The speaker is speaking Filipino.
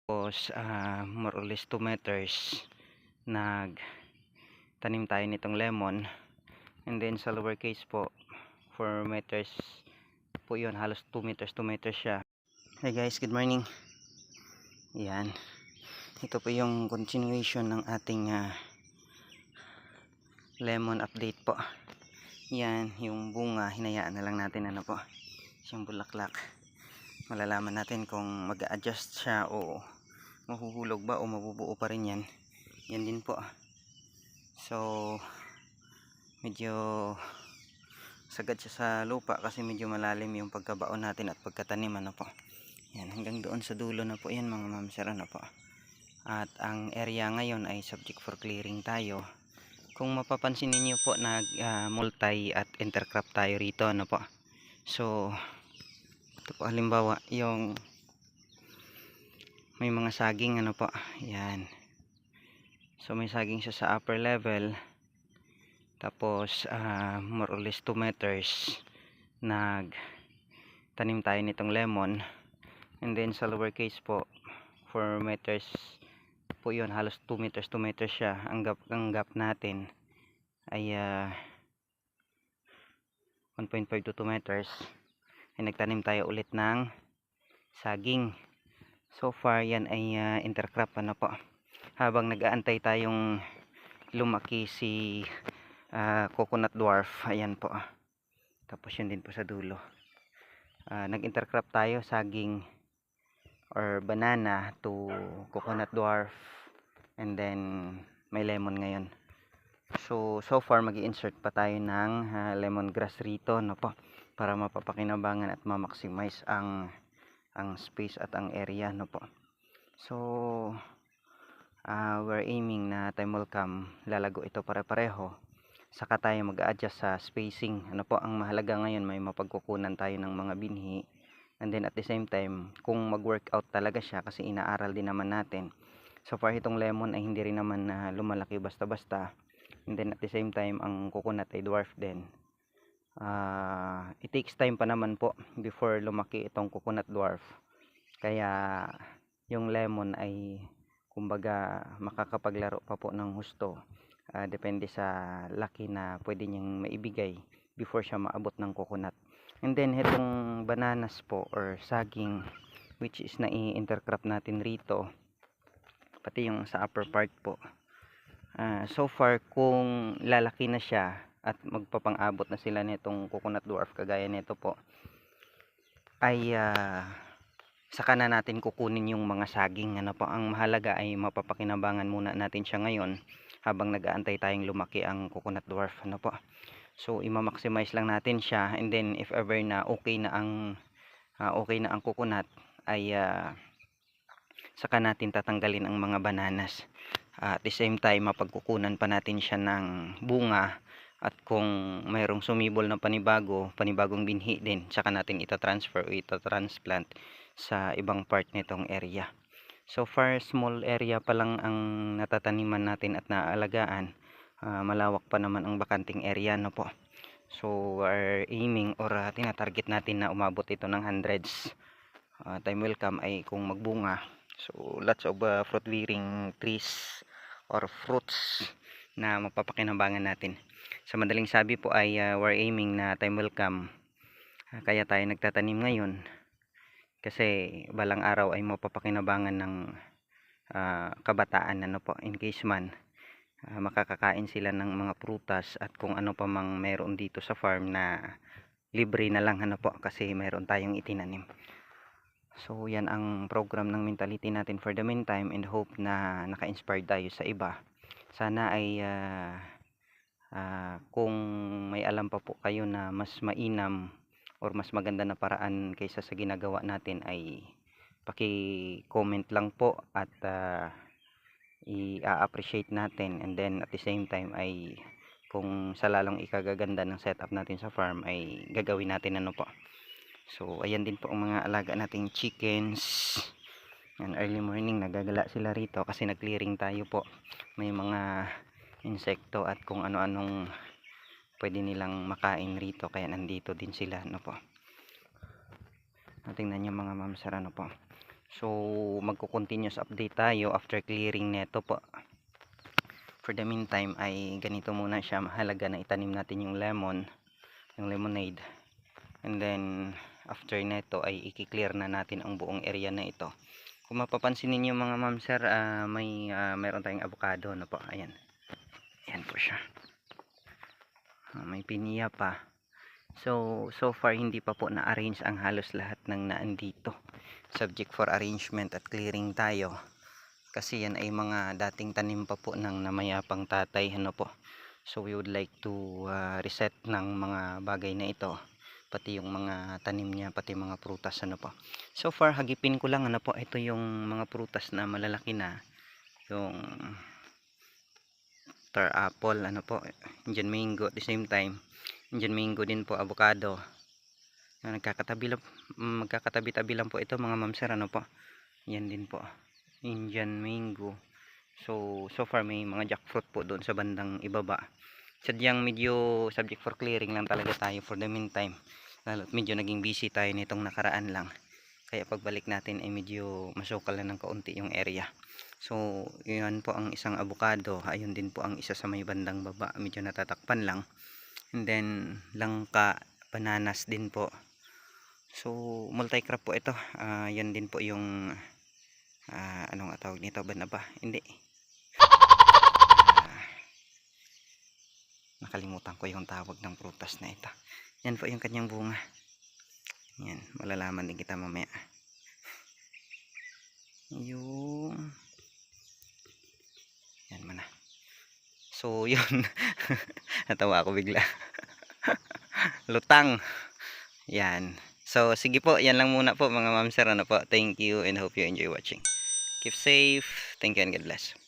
Tapos more or less 2 meters nagtanim tayo nitong lemon, and then sa lower case po 4 meters po yun, halos 2 meters siya. Hey guys, good morning. Yan, ito po yung continuation ng ating lemon update po. Yan, yung bunga hinayaan na lang natin, ano po, yung bulaklak. Malalaman natin kung mag-a-adjust siya o mahuhulog ba o mabubuo pa rin yan. Yan din po. So medyo sagad siya sa lupa kasi medyo malalim yung pagkabaon natin at pagkatanim, ano po. Yan, hanggang doon sa dulo na po yan mga ma'am sir, ano po. At ang area ngayon ay subject for clearing tayo. Kung mapapansin niyo po, nag multi at intercrop tayo rito, ano po. So ito po halimbawa yung may mga saging, ano po. Yan, so may saging siya sa upper level. Tapos more or less 2 meters nagtanim tayo nitong lemon, and then sa lower case po 4 meters po yun, halos 2 meters siya. Ang gap natin ay 1.5 to 2 meters. Ay nagtanim tayo ulit ng saging. So far yan ay intercrop, ano po, habang nag-aantay tayong lumaki si coconut dwarf. Ayan po, tapos yun din po sa dulo. Nag-intercrop tayo saging or banana to coconut dwarf, and then may lemon ngayon. So far magi-insert pa tayo ng lemongrass rito, no po, para mapapakinabangan at ma-maximize ang space at ang area, no po. So we're aiming na time will come, lalago ito pare-pareho, saka tayo mag-adjust sa spacing, ano po. Ang mahalaga ngayon may mapagkukunan tayo ng mga binhi, and then at the same time kung mag-workout talaga siya, kasi inaaral din naman natin. So far itong lemon ay hindi rin naman lumalaki basta-basta, and then at the same time ang coconut ay dwarf din. It takes time pa naman po before lumaki itong coconut dwarf, kaya yung lemon ay kumbaga makakapaglaro pa po ng husto. Depende sa laki na pwede niyang maibigay before siya maabot ng coconut. And then itong bananas po or saging, which is na i-intercrop natin rito, pati yung sa upper part po, so far kung lalaki na siya at magpapang-abot na sila nitong coconut dwarf kagaya nito po, ay saka na natin kukunin yung mga saging, ano po. Ang mahalaga ay mapapakinabangan muna natin siya ngayon habang nag-aantay tayong lumaki ang coconut dwarf, ano po. So i-maximize lang natin siya, and then if ever na okay na ang coconut ay saka natin tatanggalin ang mga bananas. At the same time mapagkukunan pa natin siya ng bunga, at kung mayroong sumibol na panibagong binhi din, saka natin ita-transfer o ita-transplant sa ibang part nitong area. So far small area pa lang ang natataniman natin at naaalagaan. Malawak pa naman ang bakanting area, no po. So we're aiming or tinatarget natin na umabot ito ng hundreds. Time will come ay kung magbunga. So lots of fruit bearing trees or fruits na mapapakinabangan natin. Sa madaling sabi po ay we're aiming na time will come, kaya tayo nagtatanim ngayon, kasi balang araw ay mapapakinabangan ng kabataan, ano po, in case man makakakain sila ng mga prutas at kung ano pa mang meron dito sa farm na libre na lang, ano po, kasi meron tayong itinanim. So yan ang program ng mentality natin for the meantime, and hope na naka-inspire tayo sa iba. Sana ay kung may alam pa po kayo na mas mainam or mas maganda na paraan kaysa sa ginagawa natin, ay paki-comment lang po at i-appreciate natin, and then at the same time ay kung sa lalong ikagaganda ng setup natin sa farm ay gagawin natin, ano po. So ayan din po ang mga alaga nating chickens. Yan, early morning nagagala sila rito kasi nag-clearing tayo po. May mga insekto at kung ano-anong pwede nilang makain rito, kaya nandito din sila, ano po. Tingnan nyo mga ma'am sir, ano po. So magko-continuous update tayo after clearing neto po. For the meantime ay ganito muna siya, mahalaga na itanim natin yung lemon, yung lemonade. And then after neto ay i-clear na natin ang buong area na ito. Kung mapapansin niyo mga ma'am sir, mayroon tayong avocado na po. Ayan. Ayan po siya. May pinya pa. So far hindi pa po na-arrange ang halos lahat ng naandito. Subject for arrangement at clearing tayo. Kasi yan ay mga dating tanim pa po ng namayapang tatay, ano po. So we would like to reset ng mga bagay na ito. Pati yung mga tanim niya, pati mga prutas, ano po. So far hagipin ko lang, ano po, ito yung mga prutas na malalaki na. Yung star apple, ano po, Indian mango at the same time. Indian mango din po, avocado. Magkakatabi lang po ito mga ma'am sir, ano po. Yan din po, Indian mango. So far may mga jackfruit po doon sa bandang ibaba. Sadyang medyo subject for clearing lang talaga tayo for the meantime. Lalo't medyo naging busy tayo nitong nakaraan lang. Kaya pagbalik natin ay medyo masukal na ng kaunti yung area. So yun po ang isang avocado. Ayun din po ang isa sa may bandang baba. Medyo natatakpan lang. And then langka, bananas din po. So multi-crop po ito. Yan din po yung ano nga tawag nito, banaba? Hindi. Nakalimutan ko yung tawag ng prutas na ito. Yan po yung kanyang bunga. Yan, malalaman din kita mamaya. Yung yan man na. So yun. Natawa ako bigla. Lutang. Yan. So sige po, yan lang muna po mga ma'am sir, ano po. Thank you and hope you enjoy watching. Keep safe. Thank you and God bless.